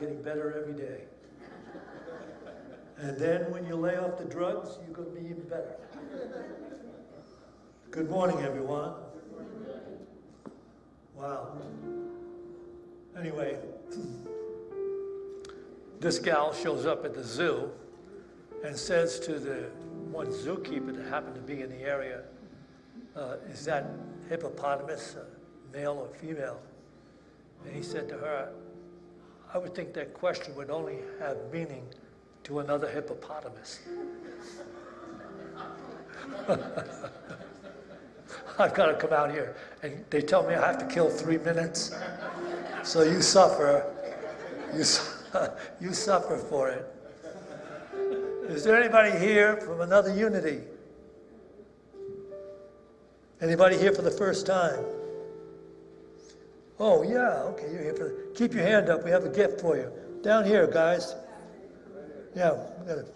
getting better every day. And then when you lay off the drugs, you're going to be even better. Good morning, everyone. Wow. Anyway, this gal shows up at the zoo and says to the one zookeeper that happened to be in the area, is that hippopotamus male or female? And he said to her, I would think that question would only have meaning to another hippopotamus. I've got to come out here, and they tell me I have to kill 3 minutes, so you suffer. You suffer for it. Is there anybody here from another unity? Anybody here for the first time? Oh, yeah, okay, you're here keep your hand up, we have a gift for you. Down here, guys. Yeah, we got it.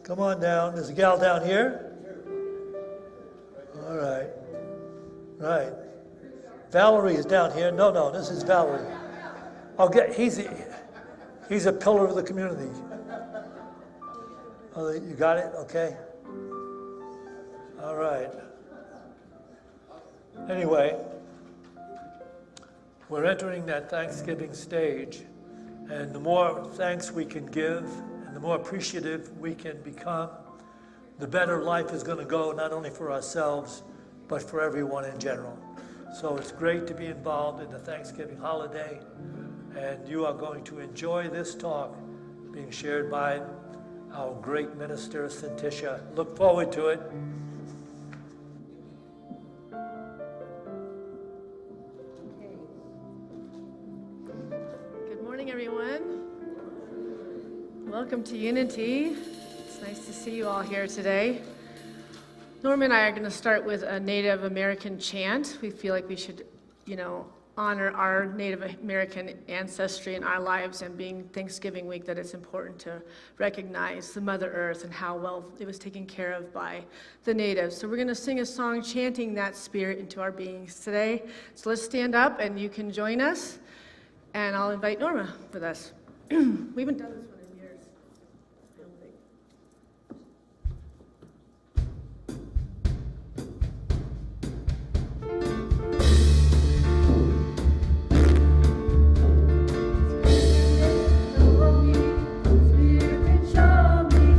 Come on down. There's a gal down here. All right. Right. Valerie is down here. No, this is Valerie. He's a pillar of the community. Oh, you got it? Okay. All right. Anyway, we're entering that Thanksgiving stage, and the more thanks we can give and the more appreciative we can become, the better life is going to go, not only for ourselves, but for everyone in general. So it's great to be involved in the Thanksgiving holiday, and you are going to enjoy this talk being shared by our great minister, Syntysche. Look forward to it. Good morning, everyone. Welcome to Unity. It's nice to see you all here today. Norma and I are going to start with a Native American chant. We feel like we should, honor our Native American ancestry in our lives, and being Thanksgiving week, that it's important to recognize the Mother Earth and how well it was taken care of by the natives. So we're going to sing a song chanting that spirit into our beings today. So let's stand up and you can join us, and I'll invite Norma with us. We haven't done this one in years, I don't think. Spirit, guide me,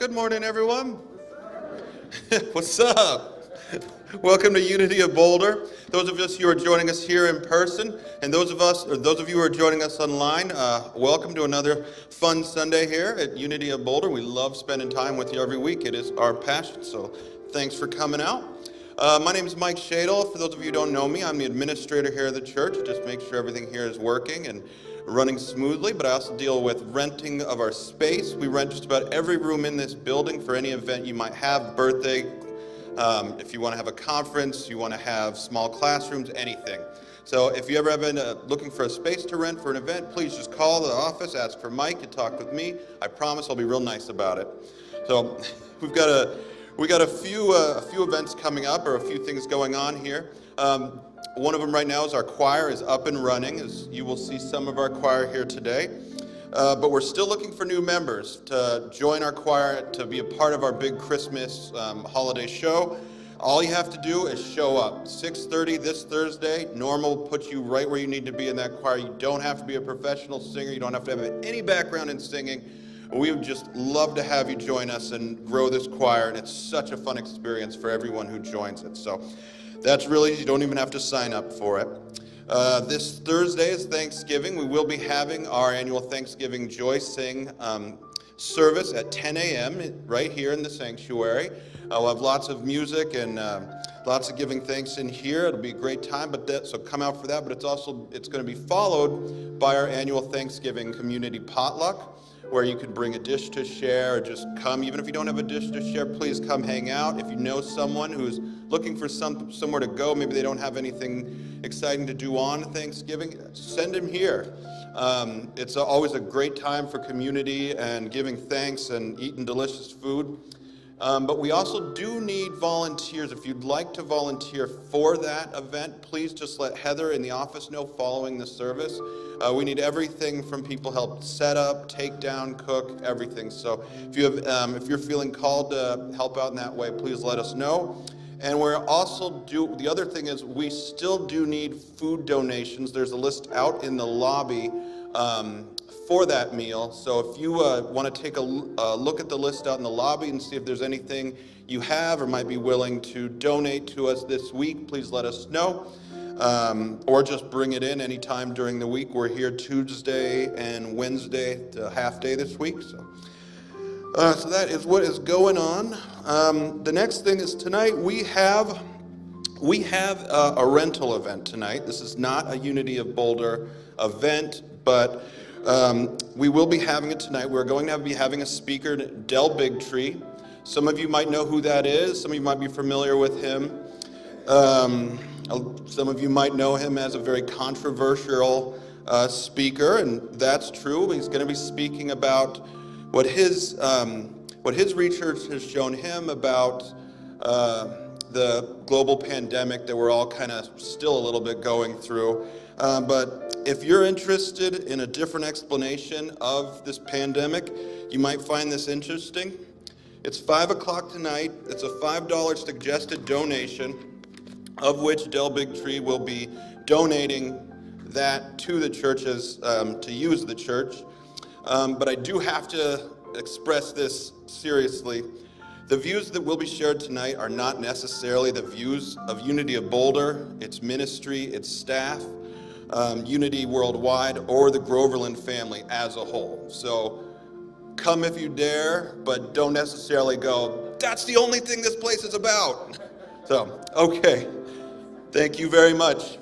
Good morning, everyone. What's up? Welcome to Unity of Boulder. Those of us who are joining us here in person, and those of you who are joining us online, welcome to another fun Sunday here at Unity of Boulder. We love spending time with you every week. It is our passion, so thanks for coming out. My name is Mike Shadle. For those of you who don't know me, I'm the administrator here at the church. Just make sure everything here is working and running smoothly, but I also deal with renting of our space. We rent just about every room in this building for any event you might have, birthday, if you want to have a conference, you want to have small classrooms, anything. So if you ever have been looking for a space to rent for an event, please just call the office, ask for Mike, and talk with me. I promise I'll be real nice about it. So we got a few events coming up, or a few things going on here. One of them right now is our choir is up and running, as you will see some of our choir here today. But we're still looking for new members to join our choir, to be a part of our big Christmas holiday show. All you have to do is show up. 6:30 this Thursday. Normal puts you right where you need to be in that choir. You don't have to be a professional singer. You don't have to have any background in singing. We would just love to have you join us and grow this choir, and it's such a fun experience for everyone who joins it. So that's really, you don't even have to sign up for it. This Thursday is Thanksgiving. We will be having our annual Thanksgiving Joy Sing service at 10 a.m. right here in the sanctuary. We'll have lots of music and lots of giving thanks in here. It'll be a great time, so come out for that. But it's going to be followed by our annual Thanksgiving community potluck, where you can bring a dish to share, or just come. Even if you don't have a dish to share, please come hang out. If you know someone who's looking for somewhere to go, maybe they don't have anything exciting to do on Thanksgiving, send them here. It's always a great time for community and giving thanks and eating delicious food. But we also do need volunteers. If you'd like to volunteer for that event, please just let Heather in the office know following the service. We need everything from people help set up, take down, cook, everything. So if you're feeling called to help out in that way, please let us know. And the other thing is, we still do need food donations. There's a list out in the lobby for that meal. So if you want to take a look at the list out in the lobby and see if there's anything you have or might be willing to donate to us this week, please let us know. Or just bring it in anytime during the week. We're here Tuesday and Wednesday, half day this week. So that is what is going on. The next thing is tonight we have a rental event tonight. This is not a Unity of Boulder event, but we will be having it tonight. We're going to be having a speaker, Del Bigtree. Some of you might know who that is. Some of you might be familiar with him. Some of you might know him as a very controversial speaker, and that's true. He's going to be speaking about what his research has shown him about the global pandemic that we're all kind of still a little bit going through. But if you're interested in a different explanation of this pandemic, you might find this interesting. It's 5 o'clock tonight. It's a $5 suggested donation, of which Del Bigtree will be donating that to the churches to use the church. But I do have to express this seriously. The views that will be shared tonight are not necessarily the views of Unity of Boulder, its ministry, its staff, Unity Worldwide, or the Groverland family as a whole. So come if you dare, but don't necessarily go, that's the only thing this place is about. So, okay. Thank you very much.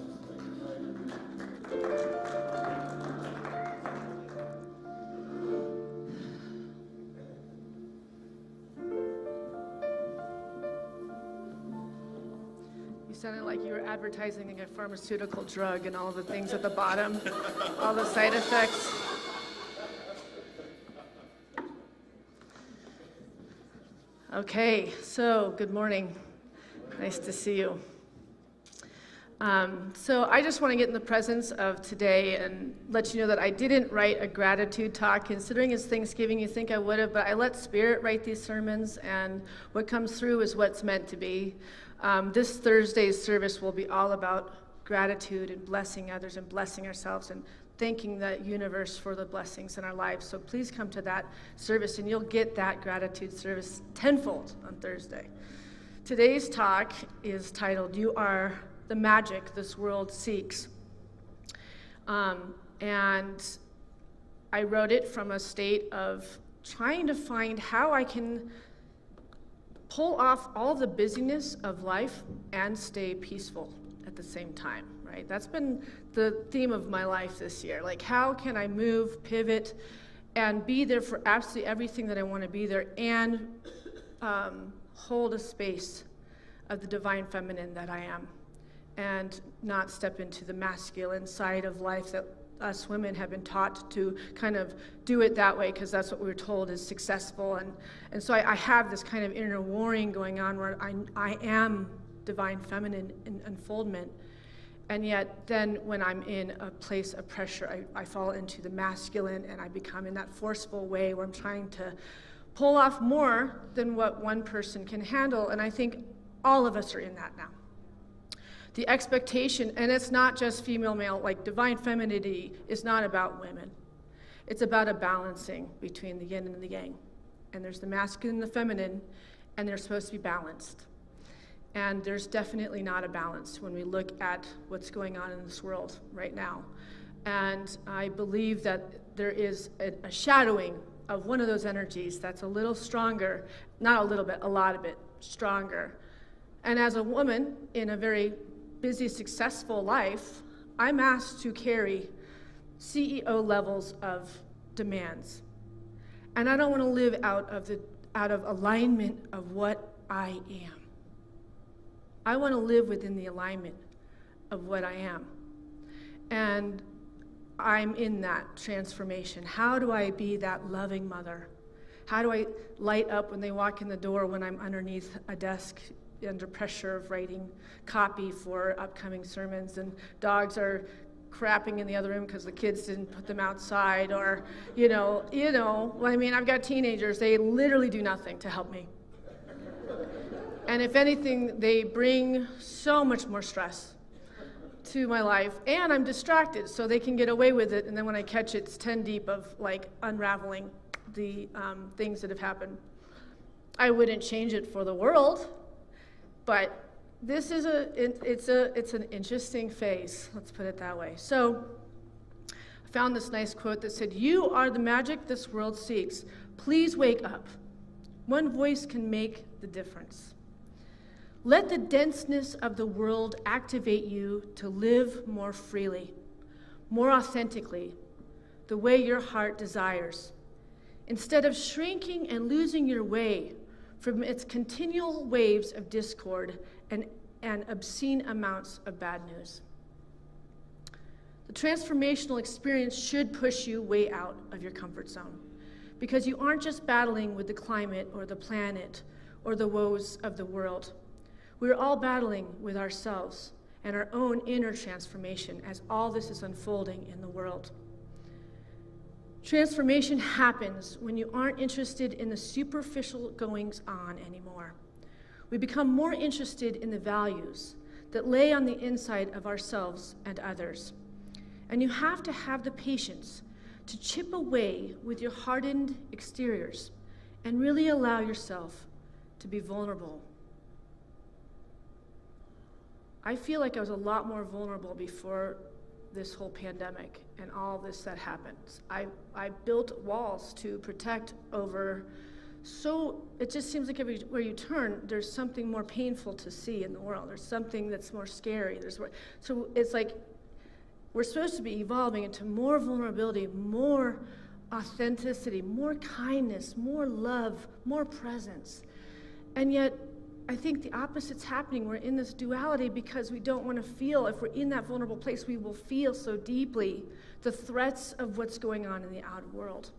You sounded like you were advertising a pharmaceutical drug and all the things at the bottom, all the side effects. Okay, so good morning. Nice to see you. So I just want to get in the presence of today and let you know that I didn't write a gratitude talk. Considering it's Thanksgiving, you think I would have, but I let Spirit write these sermons, and what comes through is what's meant to be. This Thursday's service will be all about gratitude and blessing others and blessing ourselves and thanking the universe for the blessings in our lives. So please come to that service, and you'll get that gratitude service tenfold on Thursday. Today's talk is titled, "You Are the Magic This World Seeks." And I wrote it from a state of trying to find how I can pull off all the busyness of life and stay peaceful at the same time, right? That's been the theme of my life this year. Like, how can I move, pivot, and be there for absolutely everything that I want to be there, and hold a space of the divine feminine that I am, and not step into the masculine side of life that us women have been taught to kind of do it that way, because that's what we were told is successful. And so I have this kind of inner warring going on where I am divine feminine in unfoldment, and yet then when I'm in a place of pressure, I fall into the masculine, and I become in that forceful way where I'm trying to pull off more than what one person can handle. And I think all of us are in that now. The expectation, and it's not just female, male, like divine femininity is not about women. It's about a balancing between the yin and the yang. And there's the masculine and the feminine, and they're supposed to be balanced. And there's definitely not a balance when we look at what's going on in this world right now. And I believe that there is a shadowing of one of those energies that's a little stronger, not a little bit, a lot of it stronger. And as a woman in a very busy, successful life, I'm asked to carry CEO levels of demands. And I don't want to live out of alignment of what I am. I want to live within the alignment of what I am. And I'm in that transformation. How do I be that loving mother? How do I light up when they walk in the door when I'm underneath a desk under pressure of writing copy for upcoming sermons, and dogs are crapping in the other room because the kids didn't put them outside, or I mean, I've got teenagers, they literally do nothing to help me. And if anything, they bring so much more stress to my life, and I'm distracted, so they can get away with it, and then when I catch it, it's 10 deep of like unraveling the things that have happened. I wouldn't change it for the world, but this is it's an interesting phase, let's put it that way. So I found this nice quote that said, "You are the magic this world seeks. Please wake up. One voice can make the difference. Let the denseness of the world activate you to live more freely, more authentically, the way your heart desires, instead of shrinking and losing your way from its continual waves of discord and obscene amounts of bad news." The transformational experience should push you way out of your comfort zone, because you aren't just battling with the climate or the planet or the woes of the world. We're all battling with ourselves and our own inner transformation as all this is unfolding in the world. Transformation happens when you aren't interested in the superficial goings on anymore. We become more interested in the values that lay on the inside of ourselves and others. And you have to have the patience to chip away with your hardened exteriors and really allow yourself to be vulnerable. I feel like I was a lot more vulnerable before this whole pandemic and all this that happens. I built walls to protect over, so it just seems like everywhere you turn, there's something more painful to see in the world. There's something that's more scary. So it's like we're supposed to be evolving into more vulnerability, more authenticity, more kindness, more love, more presence. And yet, I think the opposite's happening. We're in this duality because we don't want to feel, if we're in that vulnerable place, we will feel so deeply the threats of what's going on in the outer world.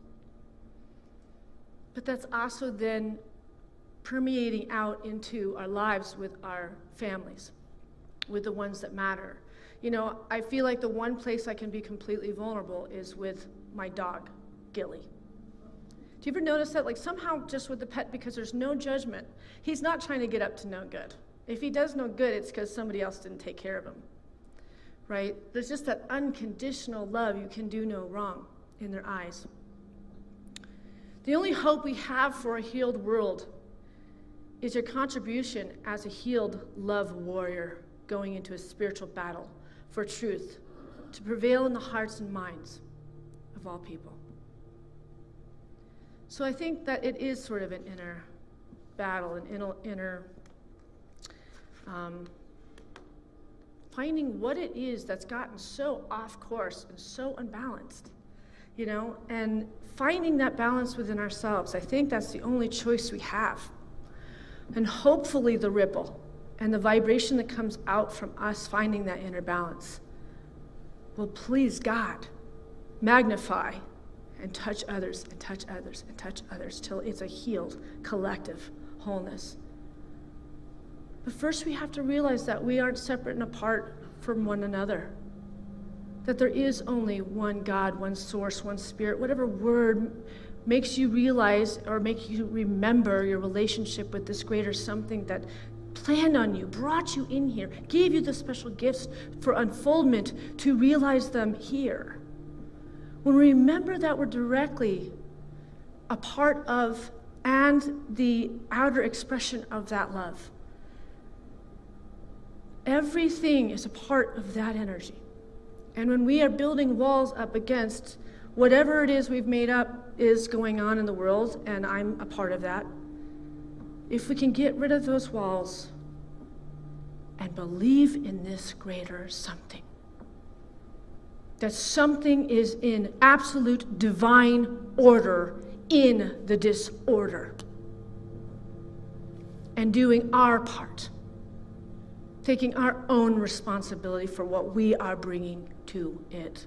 But that's also then permeating out into our lives with our families, with the ones that matter. You know, I feel like the one place I can be completely vulnerable is with my dog, Gilly. Do you ever notice that? Like somehow just with the pet, because there's no judgment, he's not trying to get up to no good. If he does no good, it's because somebody else didn't take care of him. right? There's just that unconditional love. You can do no wrong in their eyes. The only hope we have for a healed world is your contribution as a healed love warrior going into a spiritual battle for truth to prevail in the hearts and minds of all people. So I think that it is sort of an inner battle, an inner finding what it is that's gotten so off course and so unbalanced, and finding that balance within ourselves. I think that's the only choice we have. And hopefully the ripple and the vibration that comes out from us finding that inner balance will please God, magnify, and touch others, and touch others, and touch others, till it's a healed, collective wholeness. But first we have to realize that we aren't separate and apart from one another. That there is only one God, one source, one spirit, whatever word makes you realize or make you remember your relationship with this greater something that planned on you, brought you in here, gave you the special gifts for unfoldment to realize them here. When we remember that we're directly a part of and the outer expression of that love, everything is a part of that energy. And when we are building walls up against whatever it is we've made up is going on in the world, and I'm a part of that, if we can get rid of those walls and believe in this greater something, that something is in absolute divine order in the disorder, and doing our part, taking our own responsibility for what we are bringing to it.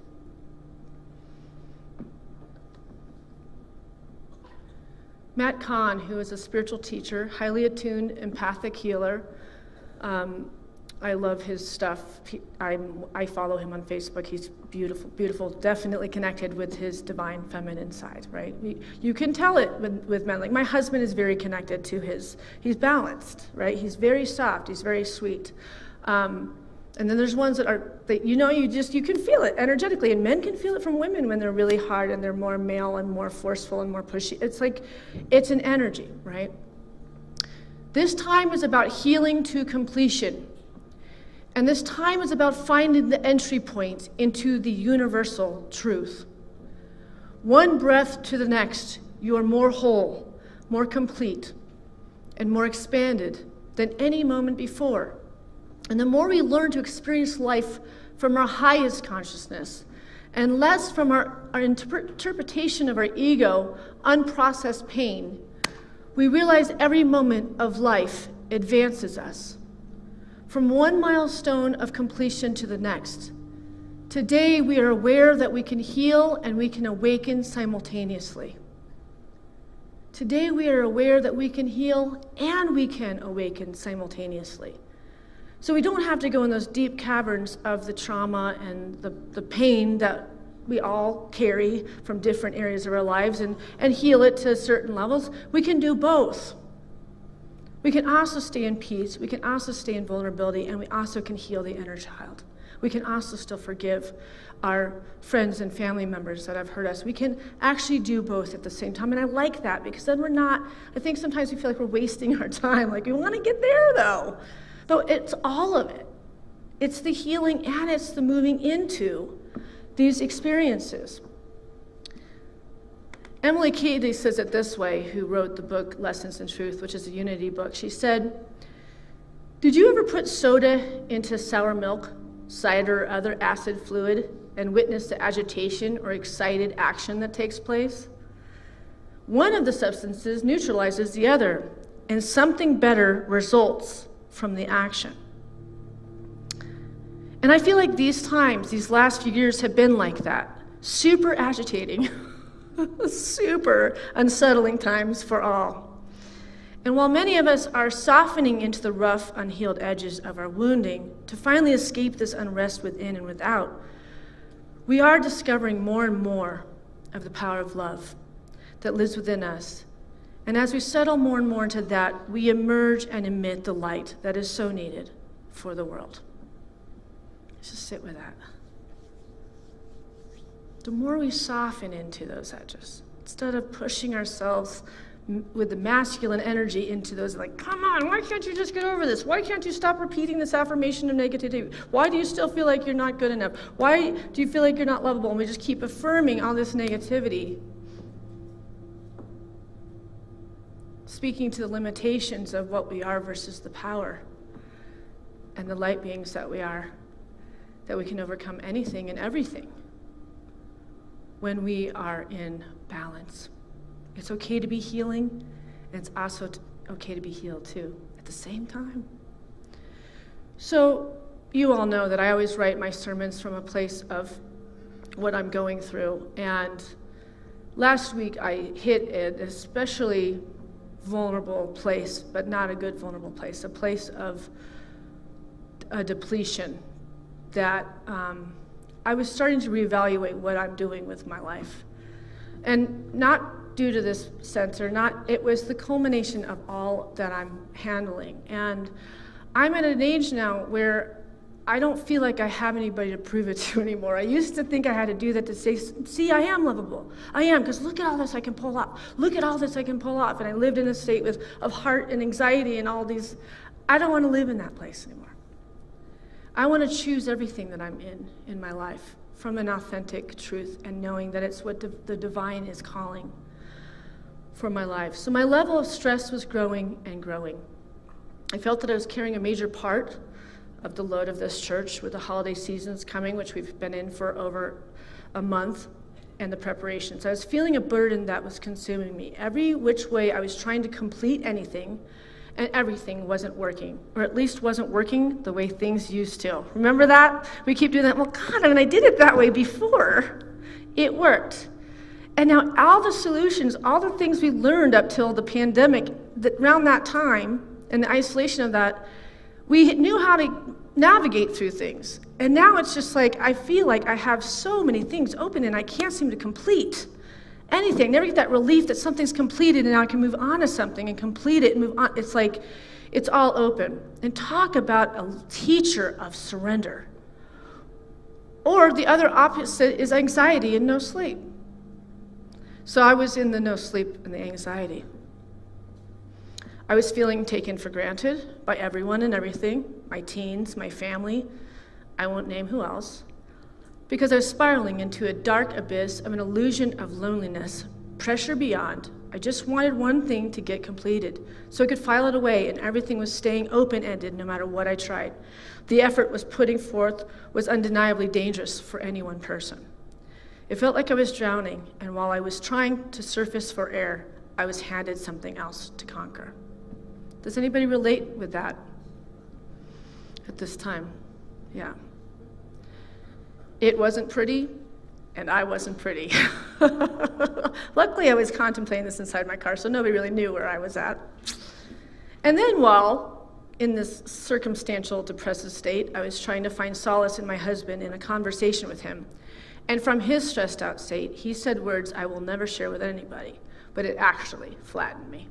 Matt Kahn, who is a spiritual teacher, highly attuned, empathic healer. I love his stuff. I follow him on Facebook. He's beautiful, beautiful, definitely connected with his divine feminine side, right? You can tell it with men. Like my husband is very connected to he's balanced, right? He's very soft, he's very sweet. And then there's ones that you can feel it energetically, and men can feel it from women when they're really hard and they're more male and more forceful and more pushy. It's like, it's an energy, right? This time is about healing to completion. And this time is about finding the entry point into the universal truth. One breath to the next, you are more whole, more complete, and more expanded than any moment before. And the more we learn to experience life from our highest consciousness and less from our interpretation of our ego, unprocessed pain, we realize every moment of life advances us from one milestone of completion to the next. Today, we are aware that we can heal and we can awaken simultaneously. Today, we are aware that we can heal and we can awaken simultaneously. So we don't have to go in those deep caverns of the trauma and the pain that we all carry from different areas of our lives and heal it to certain levels. We can do both. We can also stay in peace, we can also stay in vulnerability, and we also can heal the inner child. We can also still forgive our friends and family members that have hurt us. We can actually do both at the same time, and I like that because then I think sometimes we feel like we're wasting our time, like we want to get there though. So it's all of it. It's the healing and it's the moving into these experiences. Emily Cady says it this way, who wrote the book Lessons in Truth, which is a unity book. She said, "Did you ever put soda into sour milk, cider, or other acid fluid and witness the agitation or excited action that takes place? One of the substances neutralizes the other, and something better results from the action." And I feel like these last few years have been like that. Super agitating, super unsettling times for all. And while many of us are softening into the rough, unhealed edges of our wounding to finally escape this unrest within and without, we are discovering more and more of the power of love that lives within us. And as we settle more and more into that, we emerge and emit the light that is so needed for the world. Let's just sit with that. The more we soften into those edges, instead of pushing ourselves with the masculine energy into those, like, come on, why can't you just get over this? Why can't you stop repeating this affirmation of negativity? Why do you still feel like you're not good enough? Why do you feel like you're not lovable? And we just keep affirming all this negativity, speaking to the limitations of what we are versus the power and the light beings that we are, that we can overcome anything and everything when we are in balance. It's okay to be healing, and it's also okay to be healed too at the same time. So you all know that I always write my sermons from a place of what I'm going through. And last week I hit an especially vulnerable place, but not a good vulnerable place, a place of a depletion that I was starting to reevaluate what I'm doing with my life. And not due to this censor, it was the culmination of all that I'm handling. And I'm at an age now where I don't feel like I have anybody to prove it to anymore. I used to think I had to do that to say, see, I am lovable. I am, because look at all this I can pull off. Look at all this I can pull off. And I lived in a state of heart and anxiety and all these. I don't want to live in that place anymore. I want to choose everything that I'm in my life from an authentic truth and knowing that it's what the divine is calling for my life. So my level of stress was growing and growing. I felt that I was carrying a major part of the load of this church with the holiday seasons coming, which we've been in for over a month, and the preparations. I was feeling a burden that was consuming me. Every which way I was trying to complete anything, and everything wasn't working, or at least wasn't working the way things used to. Remember that? We keep doing that. Well, God, I mean, I did it that way before. It worked. And now all the solutions, all the things we learned up till the pandemic, around that time, and the isolation of that, we knew how to navigate through things. And now it's just like, I feel like I have so many things open and I can't seem to complete anything. I never get that relief that something's completed and now I can move on to something and complete it and move on. It's like, it's all open. And talk about a teacher of surrender. Or the other opposite is anxiety and no sleep. So I was in the no sleep and the anxiety. I was feeling taken for granted by everyone and everything, my teens, my family, I won't name who else, because I was spiraling into a dark abyss of an illusion of loneliness, pressure beyond. I just wanted one thing to get completed so I could file it away, and everything was staying open-ended no matter what I tried. The effort was putting forth was undeniably dangerous for any one person. It felt like I was drowning, and while I was trying to surface for air, I was handed something else to conquer. Does anybody relate with that at this time? Yeah. It wasn't pretty, and I wasn't pretty. Luckily, I was contemplating this inside my car, so nobody really knew where I was at. And then while in this circumstantial depressive state, I was trying to find solace in my husband in a conversation with him. And from his stressed out state, he said words I will never share with anybody, but it actually flattened me.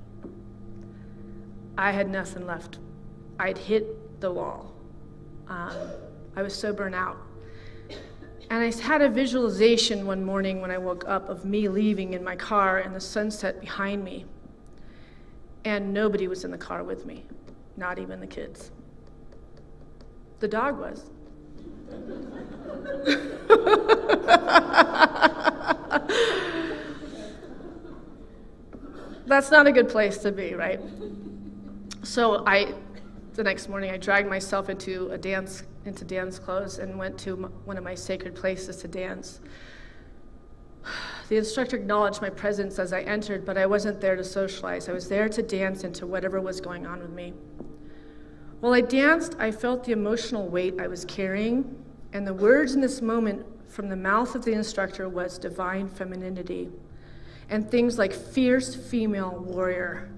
I had nothing left. I'd hit the wall. I was so burnt out. And I had a visualization one morning when I woke up of me leaving in my car and the sunset behind me. And nobody was in the car with me, not even the kids. The dog was. That's not a good place to be, right? So the next morning I dragged myself into dance clothes and went to one of my sacred places to dance. The instructor acknowledged my presence as I entered, but I wasn't there to socialize. I was there to dance into whatever was going on with me. While I danced, I felt the emotional weight I was carrying, and the words in this moment from the mouth of the instructor was divine femininity, and things like fierce female warrior.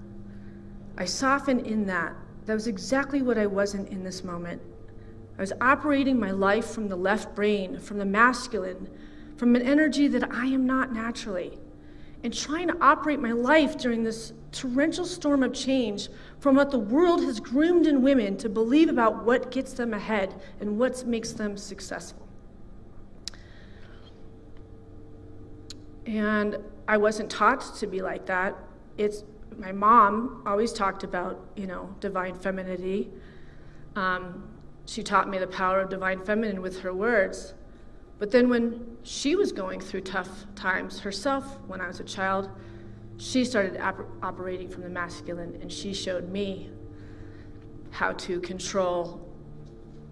I softened in that. That was exactly what I wasn't in this moment. I was operating my life from the left brain, from the masculine, from an energy that I am not naturally. and trying to operate my life during this torrential storm of change from what the world has groomed in women to believe about what gets them ahead and what makes them successful. And I wasn't taught to be like that. My mom always talked about, divine femininity. She taught me the power of divine feminine with her words. But then when she was going through tough times herself when I was a child, she started operating from the masculine, and she showed me how to control,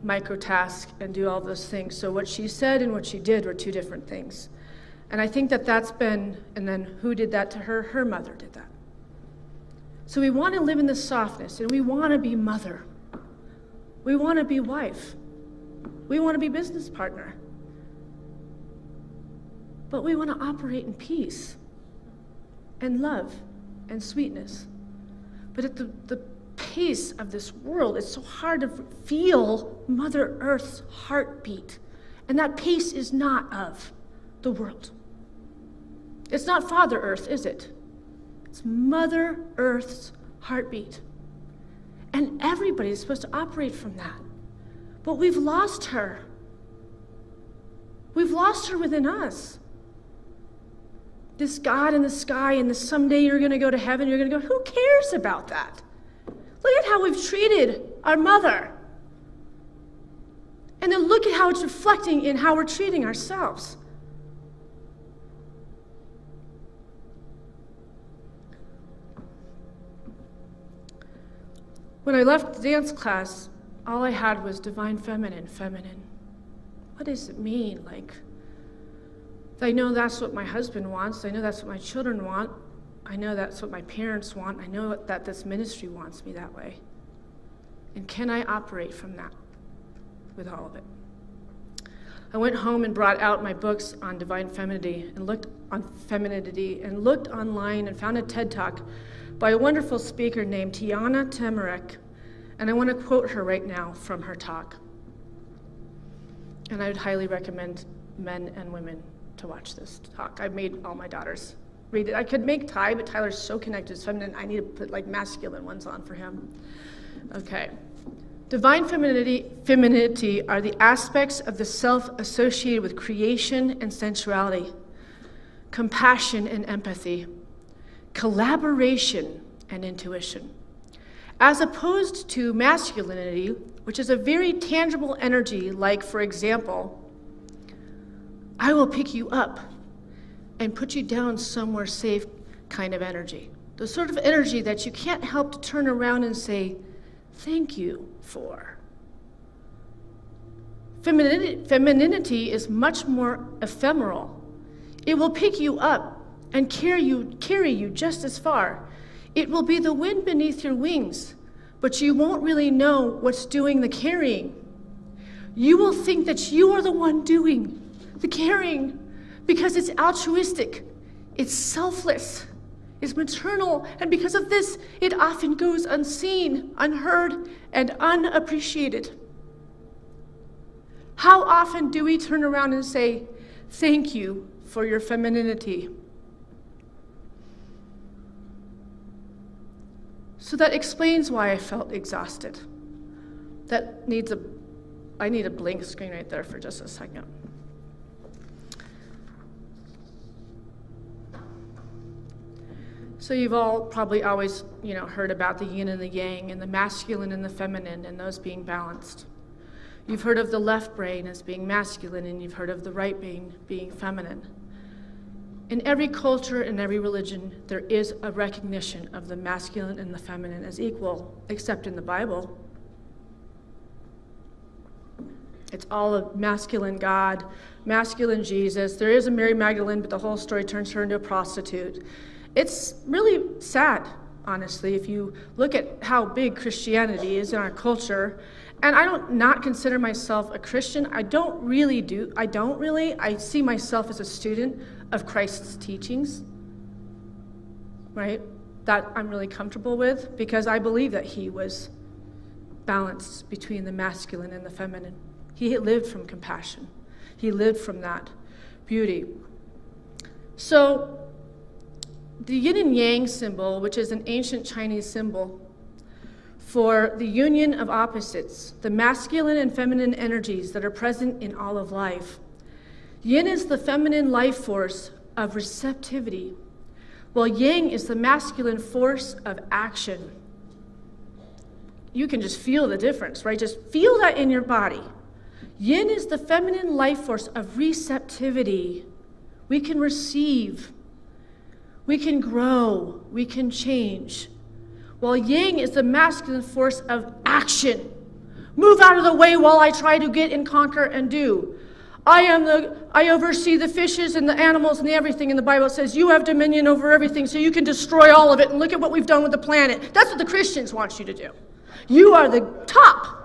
microtask, and do all those things. So what she said and what she did were two different things. And I think that's been, and then who did that to her? Her mother did that. So we want to live in this softness, and we want to be mother. We want to be wife. We want to be business partner. But we want to operate in peace and love and sweetness. But at the pace of this world, it's so hard to feel Mother Earth's heartbeat. And that pace is not of the world. It's not Father Earth, is it? It's Mother Earth's heartbeat. And everybody is supposed to operate from that. But we've lost her. We've lost her within us. This God in the sky, and this someday you're going to go to heaven, you're going to go, who cares about that? Look at how we've treated our mother. And then look at how it's reflecting in how we're treating ourselves. When I left the dance class, all I had was divine feminine, feminine. What does it mean? I know that's what my husband wants. I know that's what my children want. I know that's what my parents want. I know that this ministry wants me that way. And can I operate from that with all of it? I went home and brought out my books on divine femininity and looked online and found a TED Talk by a wonderful speaker named Tiana Temarek. And I want to quote her right now from her talk. And I would highly recommend men and women to watch this talk. I've made all my daughters read it. I could make Ty, but Tyler's so connected to feminine, I need to put masculine ones on for him. Okay. Divine femininity are the aspects of the self associated with creation and sensuality, compassion and empathy, collaboration and intuition, as opposed to masculinity, which is a very tangible energy, like, for example, I will pick you up and put you down somewhere safe kind of energy. The sort of energy that you can't help to turn around and say, thank you for. Femininity is much more ephemeral. It will pick you up and carry you just as far. It will be the wind beneath your wings, but you won't really know what's doing the carrying. You will think that you are the one doing the carrying because it's altruistic, it's selfless, it's maternal, and because of this, it often goes unseen, unheard, and unappreciated. How often do we turn around and say, thank you for your femininity? So that explains why I felt exhausted. I need a blank screen right there for just a second. So you've all probably always, heard about the yin and the yang, and the masculine and the feminine, and those being balanced. You've heard of the left brain as being masculine, and you've heard of the right brain being feminine. In every culture and every religion, there is a recognition of the masculine and the feminine as equal, except in the Bible. It's all a masculine God, masculine Jesus. There is a Mary Magdalene, but the whole story turns her into a prostitute. It's really sad, honestly, if you look at how big Christianity is in our culture. And I don't not consider myself a Christian. I don't really. I see myself as a student of Christ's teachings, right? That I'm really comfortable with because I believe that he was balanced between the masculine and the feminine. He lived from compassion. He lived from that beauty. So The yin and yang symbol, which is an ancient Chinese symbol for the union of opposites, the masculine and feminine energies that are present in all of life. Yin is the feminine life force of receptivity, while yang is the masculine force of action. You can just feel the difference, right? Just feel that in your body. Yin is the feminine life force of receptivity. We can receive, we can grow, we can change. While yang is the masculine force of action. Move out of the way while I try to get and conquer and do. I oversee the fishes and the animals and everything, and the Bible says you have dominion over everything, so you can destroy all of it, and look at what we've done with the planet. That's what the Christians want you to do. You are the top.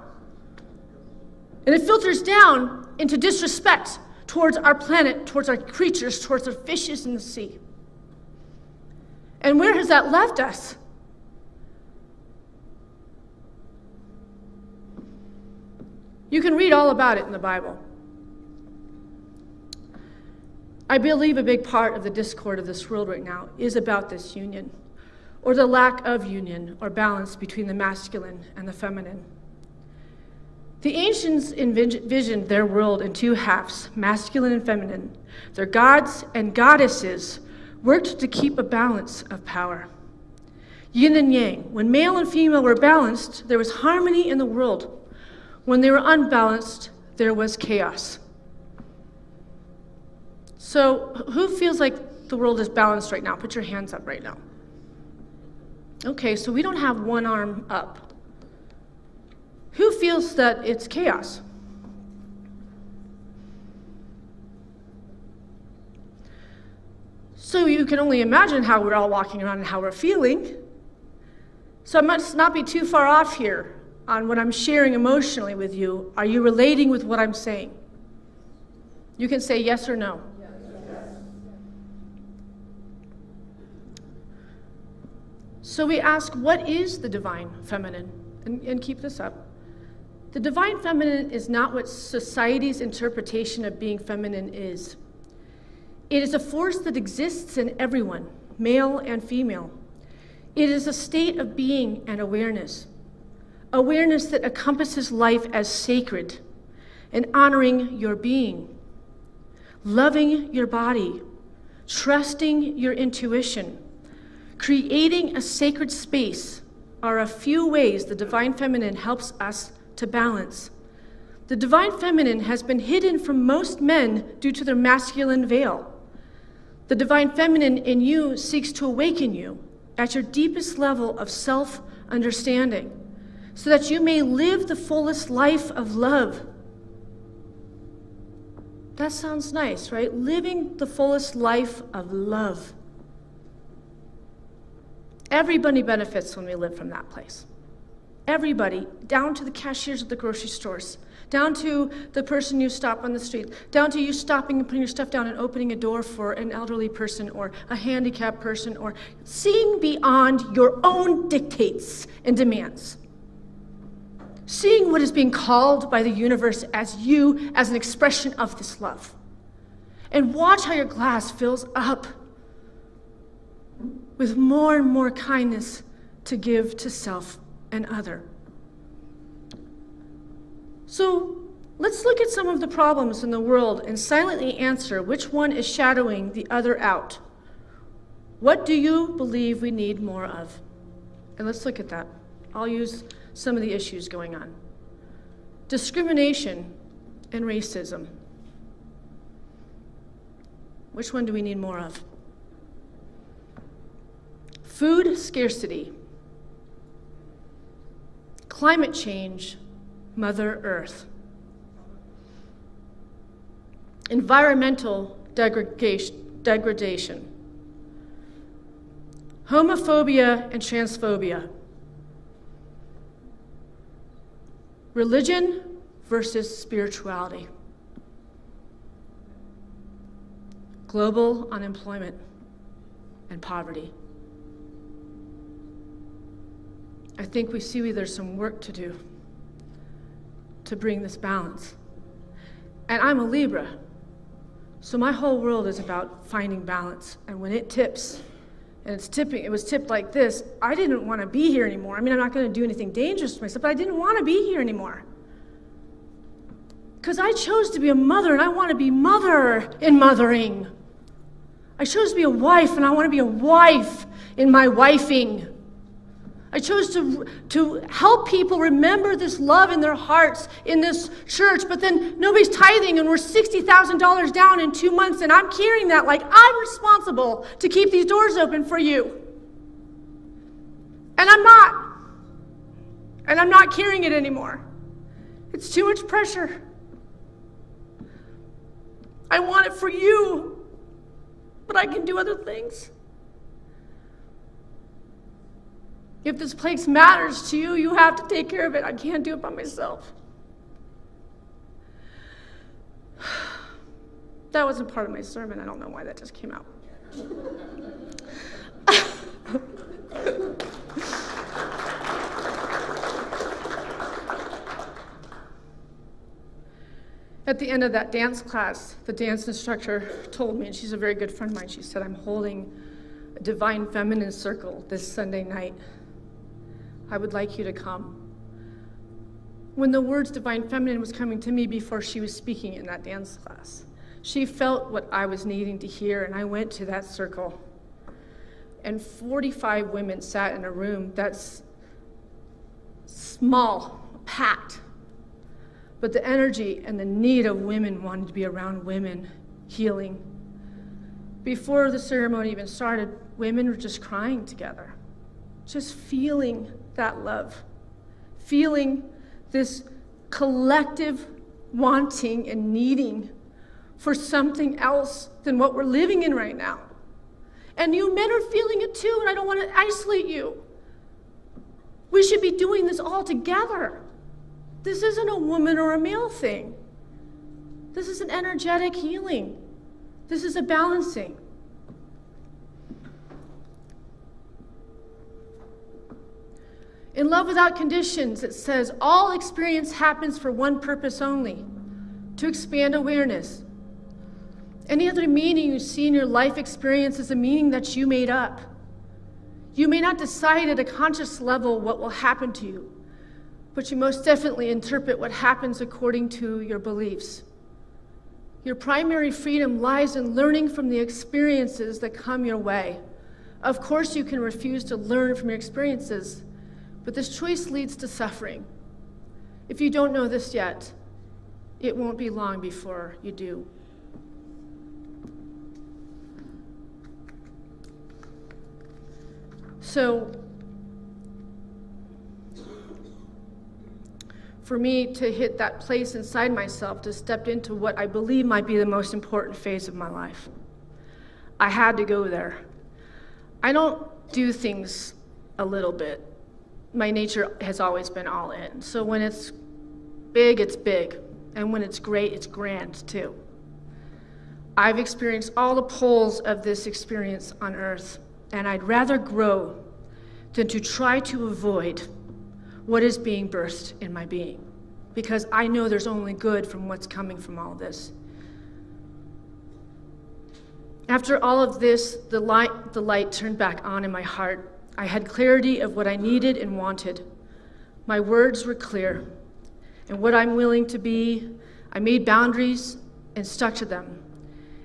And it filters down into disrespect towards our planet, towards our creatures, towards the fishes in the sea. And where has that left us? You can read all about it in the Bible. I believe a big part of the discord of this world right now is about this union, or the lack of union or balance between the masculine and the feminine. The ancients envisioned their world in two halves, masculine and feminine. Their gods and goddesses worked to keep a balance of power. Yin and yang. When male and female were balanced, there was harmony in the world. When they were unbalanced, there was chaos. So, who feels like the world is balanced right now? Put your hands up right now. Okay, so we don't have one arm up. Who feels that it's chaos? So you can only imagine how we're all walking around and how we're feeling. So I must not be too far off here on what I'm sharing emotionally with you. Are you relating with what I'm saying? You can say yes or no. Yes. So we ask, what is the divine feminine? And keep this up. The divine feminine is not what society's interpretation of being feminine is. It is a force that exists in everyone, male and female. It is a state of being and awareness. Awareness that encompasses life as sacred and honoring your being, loving your body, trusting your intuition, creating a sacred space are a few ways the divine feminine helps us to balance. The divine feminine has been hidden from most men due to their masculine veil. The divine feminine in you seeks to awaken you at your deepest level of self-understanding, so that you may live the fullest life of love. That sounds nice, right? Living the fullest life of love. Everybody benefits when we live from that place. Everybody, down to the cashiers at the grocery stores, down to the person you stop on the street, down to you stopping and putting your stuff down and opening a door for an elderly person or a handicapped person, or seeing beyond your own dictates and demands. Seeing what is being called by the universe as you, as an expression of this love. And watch how your glass fills up with more and more kindness to give to self and other. So let's look at some of the problems in the world and silently answer which one is shadowing the other out. What do you believe we need more of? And let's look at that. I'll use some of the issues going on. Discrimination and racism. Which one do we need more of? Food scarcity. Climate change, Mother Earth. Environmental degradation. Homophobia and transphobia. Religion versus spirituality. Global unemployment and poverty. I think we see there's some work to do to bring this balance. And I'm a Libra, so my whole world is about finding balance. And when it tips and it was tipped like this, I didn't want to be here anymore. I mean, I'm not going to do anything dangerous to myself, but I didn't want to be here anymore. Because I chose to be a mother, and I want to be mother in mothering. I chose to be a wife, and I want to be a wife in my wifing. I chose to help people remember this love in their hearts in this church, but then nobody's tithing, and we're $60,000 down in 2 months, and I'm carrying that like I'm responsible to keep these doors open for you. And I'm not. And I'm not carrying it anymore. It's too much pressure. I want it for you, but I can do other things. If this place matters to you, you have to take care of it. I can't do it by myself. That wasn't part of my sermon. I don't know why that just came out. At the end of that dance class, the dance instructor told me, and she's a very good friend of mine, she said, I'm holding a divine feminine circle this Sunday night. I would like you to come. When the words divine feminine was coming to me before she was speaking in that dance class, she felt what I was needing to hear, and I went to that circle. And 45 women sat in a room that's small, packed. But the energy and the need of women wanted to be around women, healing. Before the ceremony even started, women were just crying together, just feeling that love, feeling this collective wanting and needing for something else than what we're living in right now. And you men are feeling it too, and I don't want to isolate you. We should be doing this all together. This isn't a woman or a male thing. This is an energetic healing. This is a balancing. In Love Without Conditions, it says, all experience happens for one purpose only, to expand awareness. Any other meaning you see in your life experience is a meaning that you made up. You may not decide at a conscious level what will happen to you, but you most definitely interpret what happens according to your beliefs. Your primary freedom lies in learning from the experiences that come your way. Of course, you can refuse to learn from your experiences, but this choice leads to suffering. If you don't know this yet, it won't be long before you do. So, for me to hit that place inside myself, to step into what I believe might be the most important phase of my life, I had to go there. I don't do things a little bit. My nature has always been all in. So when it's big, it's big. And when it's great, it's grand too. I've experienced all the poles of this experience on earth, and I'd rather grow than to try to avoid what is being birthed in my being, because I know there's only good from what's coming from all this. After all of this, the light turned back on in my heart. I had clarity of what I needed and wanted. My words were clear, and what I'm willing to be, I made boundaries and stuck to them.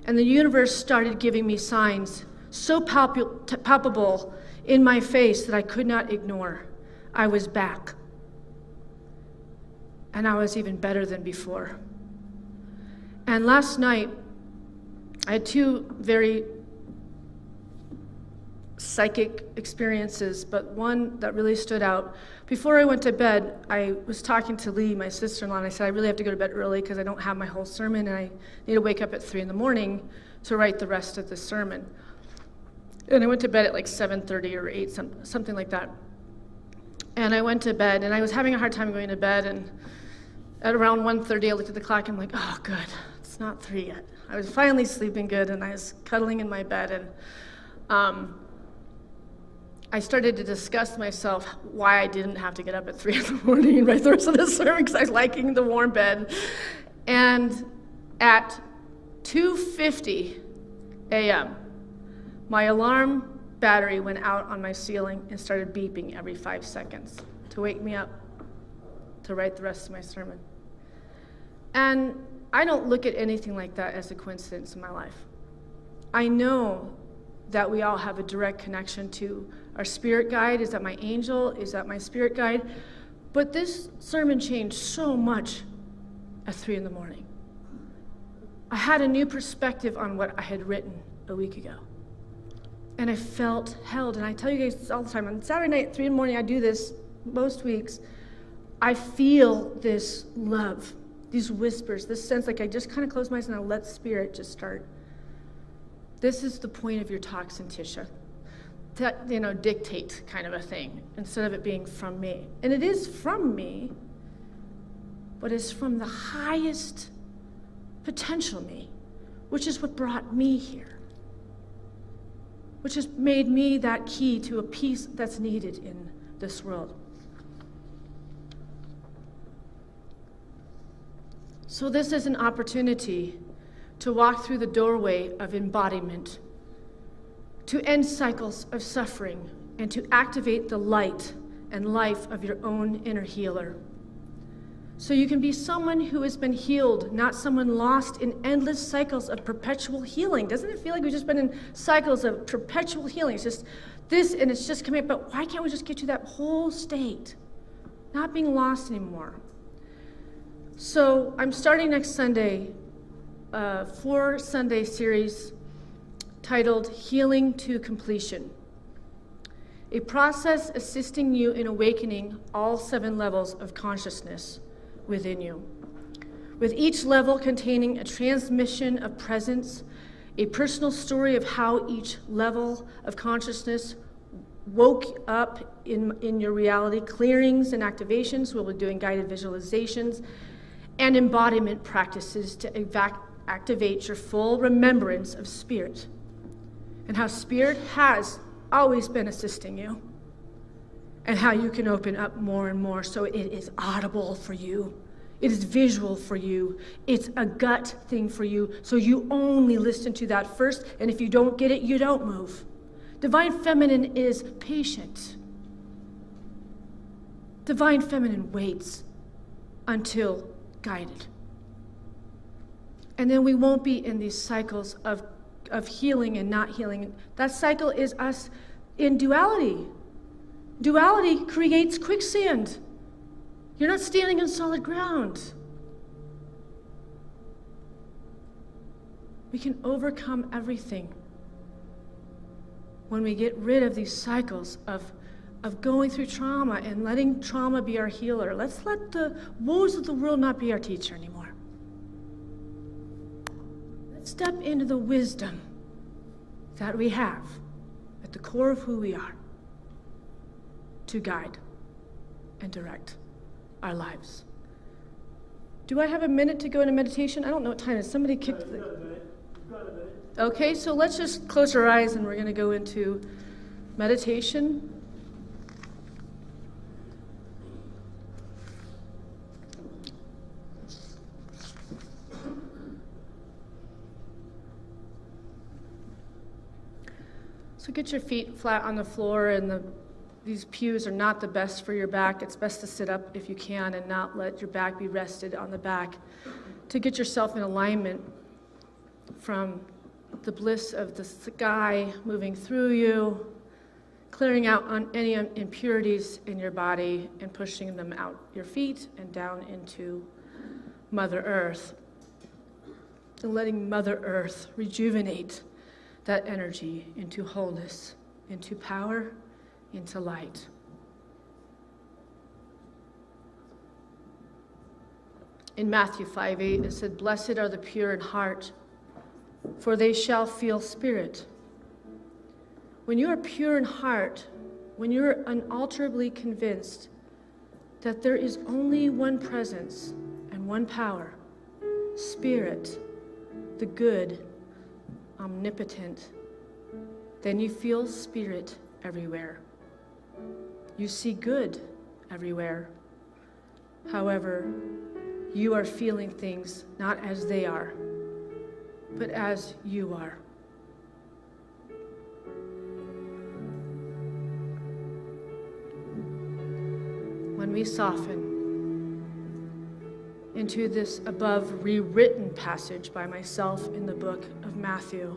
And the universe started giving me signs so palpable in my face that I could not ignore. I was back. And I was even better than before. And last night, I had two very psychic experiences, but one that really stood out. Before I went to bed, I was talking to Lee, my sister-in-law, and I said, I really have to go to bed early because I don't have my whole sermon, and I need to wake up at 3 a.m. to write the rest of the sermon. And I went to bed at like 7:30 or 8, something like that. And I went to bed, and I was having a hard time going to bed, and at around 1:30, I looked at the clock, and I'm like, oh, good, it's not 3 yet. I was finally sleeping good, and I was cuddling in my bed, and I started to discuss myself why I didn't have to get up at 3 a.m. and write the rest of the sermon, because I was liking the warm bed. And at 2:50 a.m., my alarm battery went out on my ceiling and started beeping every 5 seconds to wake me up to write the rest of my sermon. And I don't look at anything like that as a coincidence in my life. I know that we all have a direct connection to our spirit guide. Is that my angel? Is that my spirit guide? But this sermon changed so much at 3 a.m. I had a new perspective on what I had written a week ago. And I felt held. And I tell you guys this all the time. On Saturday night at 3 a.m, I do this most weeks. I feel this love, these whispers, this sense like I just kind of close my eyes and I let spirit just start. This is the point of your talk, Syntysche. Dictate kind of a thing, instead of it being from me. And it is from me, but it's from the highest potential me, which is what brought me here, which has made me that key to a peace that's needed in this world. So this is an opportunity to walk through the doorway of embodiment, to end cycles of suffering, and to activate the light and life of your own inner healer. So you can be someone who has been healed, not someone lost in endless cycles of perpetual healing. Doesn't it feel like we've just been in cycles of perpetual healing? It's just this, and it's just coming up, but why can't we just get to that whole state? Not being lost anymore. So I'm starting next Sunday a 4-Sunday series titled Healing to Completion, a process assisting you in awakening all 7 levels of consciousness within you, with each level containing a transmission of presence, a personal story of how each level of consciousness woke up in your reality, clearings and activations. We'll be doing guided visualizations and embodiment practices to activate your full remembrance of spirit, and how spirit has always been assisting you, and how you can open up more and more so it is audible for you, it is visual for you, it's a gut thing for you, so you only listen to that first, and if you don't get it, you don't move. Divine Feminine is patient. Divine Feminine waits until guided. And then we won't be in these cycles of healing and not healing. That cycle is us in duality. Duality creates quicksand. You're not standing on solid ground. We can overcome everything when we get rid of these cycles of going through trauma and letting trauma be our healer. Let's let the woes of the world not be our teacher anymore. Let's step into the wisdom that we have at the core of who we are to guide and direct our lives. Do I have a minute to go into meditation? I don't know what time it is. Somebody kicked the... You've got a minute. Okay, so let's just close our eyes and we're going to go into meditation. So get your feet flat on the floor, and these pews are not the best for your back. It's best to sit up if you can and not let your back be rested on the back. To get yourself in alignment from the bliss of the sky moving through you, clearing out on any impurities in your body and pushing them out your feet and down into Mother Earth. And letting Mother Earth rejuvenate that energy into wholeness, into power, into light. In Matthew 5:8, it said, "Blessed are the pure in heart, for they shall feel spirit." When you are pure in heart, when you're unalterably convinced that there is only one presence and one power, spirit, the good, omnipotent, then you feel spirit everywhere. You see good everywhere. However, you are feeling things not as they are, but as you are. when we soften into this above rewritten passage by myself in the book of Matthew,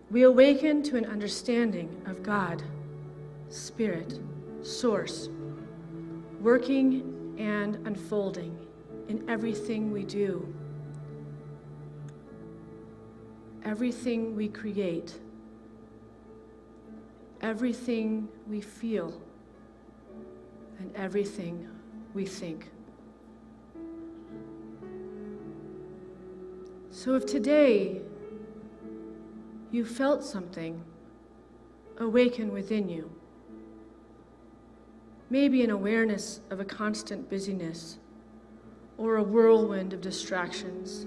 we awaken to an understanding of God, Spirit, Source, working and unfolding in everything we do, everything we create, everything we feel, and everything we think. So if today you felt something awaken within you, maybe an awareness of a constant busyness or a whirlwind of distractions,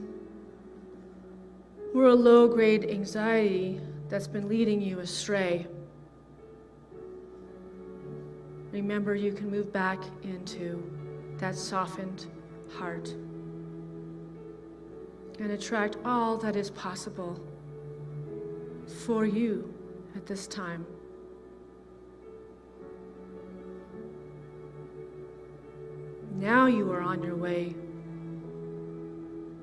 or a low-grade anxiety that's been leading you astray, remember you can move back into that softened heart and attract all that is possible for you at this time. Now you are on your way.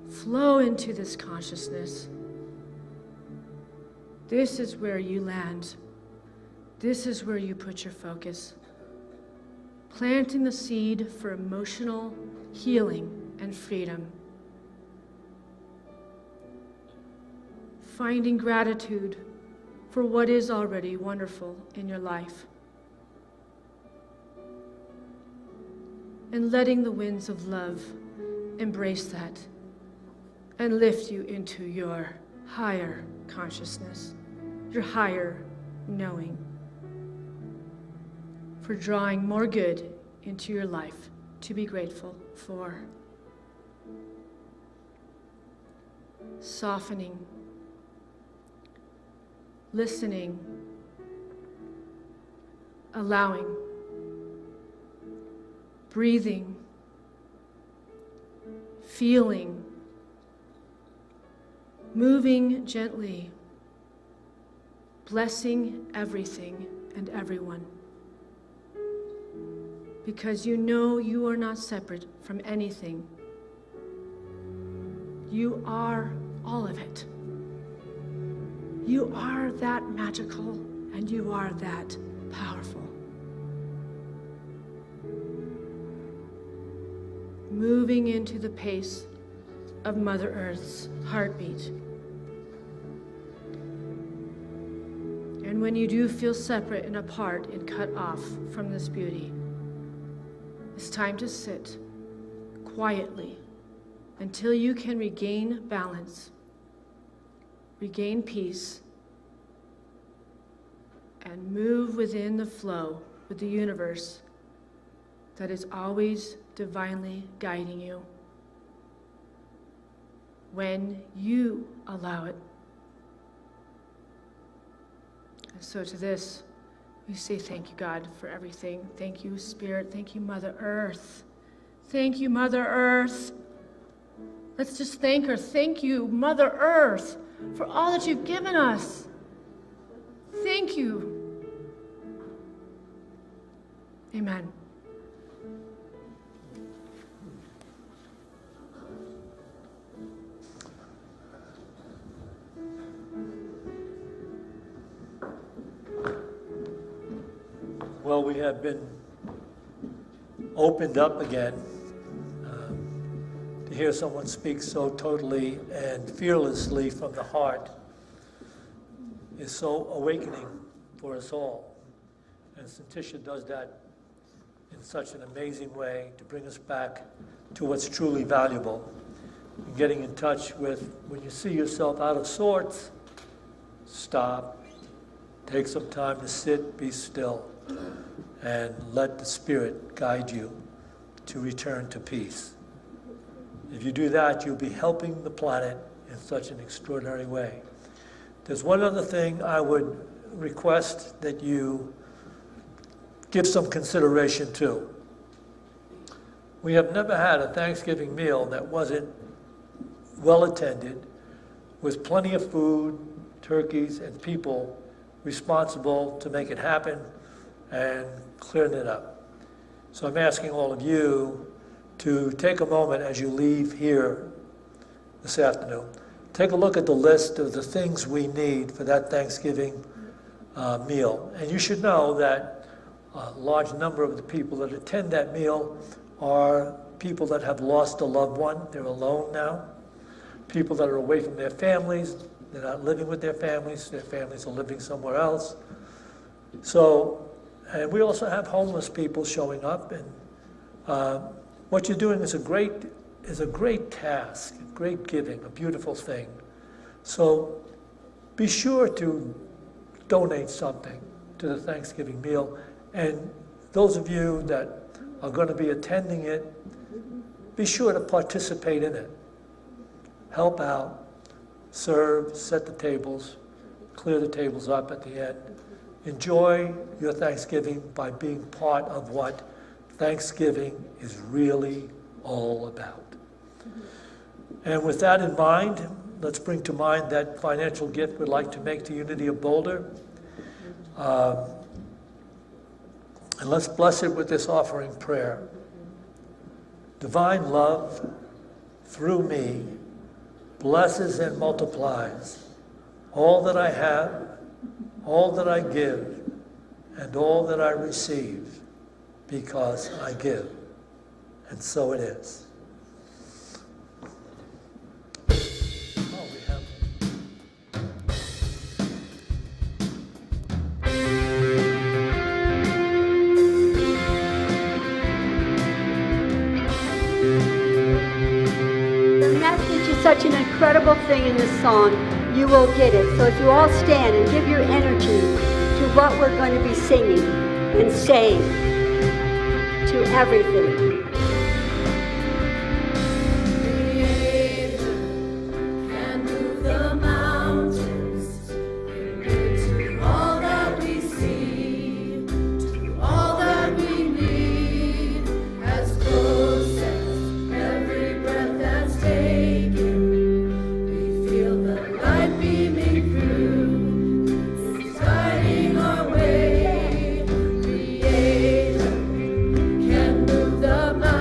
Flow into this consciousness. This is where you land. This is where you put your focus. Planting the seed for emotional healing and freedom. Finding gratitude for what is already wonderful in your life. And letting the winds of love embrace that and lift you into your higher consciousness, your higher knowing, for drawing more good into your life to be grateful for. Softening, listening, allowing, breathing, feeling, moving gently, blessing everything and everyone. Because you know you are not separate from anything. You are all of it. You are that magical and you are that powerful. Moving into the pace of Mother Earth's heartbeat. And when you do feel separate and apart and cut off from this beauty, it's time to sit quietly until you can regain balance, regain peace, and move within the flow with the universe that is always divinely guiding you when you allow it. And so to this, we say thank you, God, for everything. Thank you, Spirit. Thank you, Mother Earth. Thank you, Mother Earth. Let's just thank her. Thank you, Mother Earth, for all that you've given us. Thank you. Amen. Well, we have been opened up again. To hear someone speak so totally and fearlessly from the heart is so awakening for us all. And Syntysche does that in such an amazing way to bring us back to what's truly valuable. And getting in touch with when you see yourself out of sorts, stop, take some time to sit, be still, and let the Spirit guide you to return to peace. If you do that, you'll be helping the planet in such an extraordinary way. There's one other thing I would request that you give some consideration to. We have never had a Thanksgiving meal that wasn't well attended, with plenty of food, turkeys, and people responsible to make it happen and clearing it up. So I'm asking all of you to take a moment as you leave here this afternoon. Take a look at the list of the things we need for that Thanksgiving meal. And you should know that a large number of the people that attend that meal are people that have lost a loved one. They're alone now. People that are away from their families. They're not living with their families are living somewhere else. So, and we also have homeless people showing up, and what you're doing is a great task, a great giving, a beautiful thing. So be sure to donate something to the Thanksgiving meal, and those of you that are going to be attending it, be sure to participate in it. Help out, serve, set the tables, clear the tables up at the end. Enjoy your Thanksgiving by being part of what Thanksgiving is really all about. And with that in mind, let's bring to mind that financial gift we'd like to make to Unity of Boulder. And let's bless it with this offering prayer. Divine love, through me, blesses and multiplies all that I have, all that I give, and all that I receive, because I give. And so it is. Oh, we have. The message is such an incredible thing in this song. You will get it. So if you all stand and give your energy to what we're going to be singing and saying, to everything. The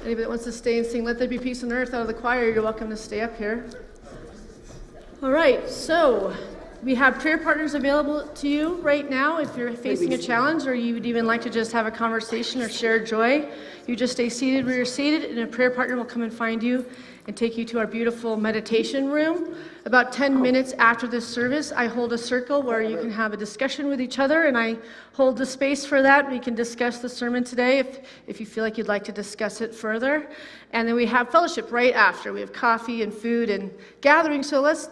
Anybody that wants to stay and sing Let There Be Peace on Earth out of the choir, you're welcome to stay up here. All right, so we have prayer partners available to you right now. If you're facing a challenge or you would even like to just have a conversation or share joy, you just stay seated where you're seated, and a prayer partner will come and find you and take you to our beautiful meditation room. About 10 minutes after this service, I hold a circle where you can have a discussion with each other, and I hold the space for that. We can discuss the sermon today if you feel like you'd like to discuss it further. And then we have fellowship right after. We have coffee and food and gathering. So let's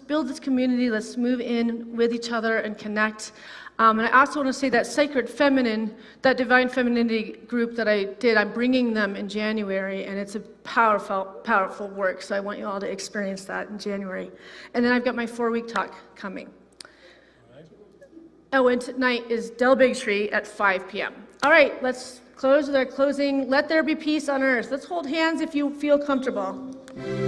build this community. Let's move in with each other and connect. And I also want to say that Sacred Feminine, that Divine Femininity group that I did, I'm bringing them in January, and it's a powerful, powerful work. So I want you all to experience that in January. And then I've got my 4-week talk coming. Oh, and tonight is Del Bigtree at 5 p.m. All right, let's close with our closing. Let there be peace on earth. Let's hold hands if you feel comfortable. All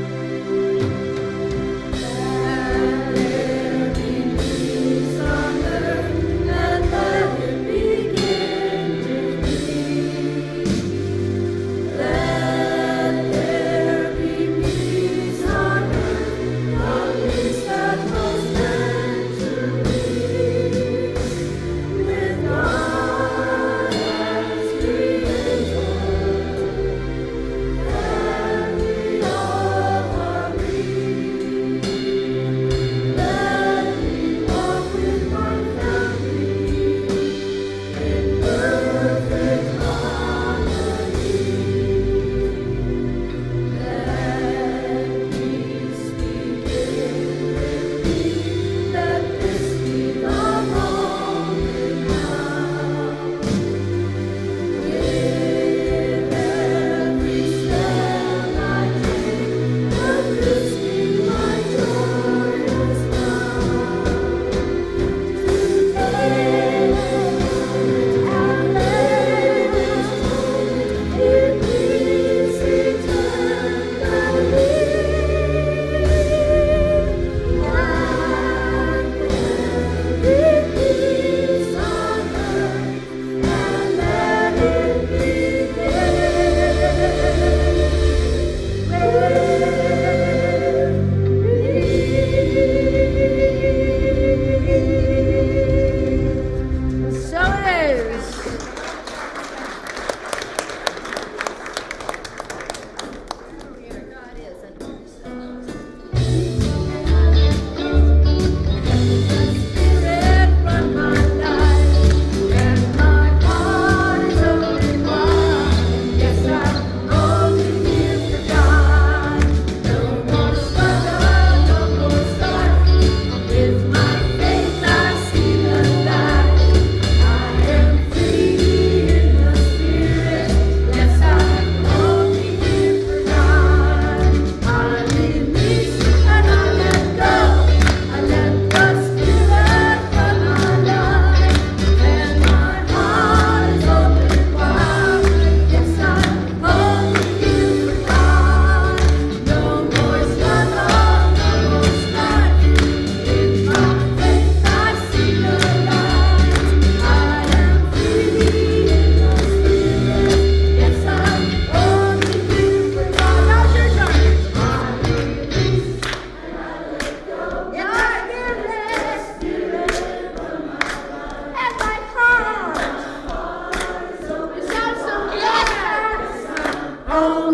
all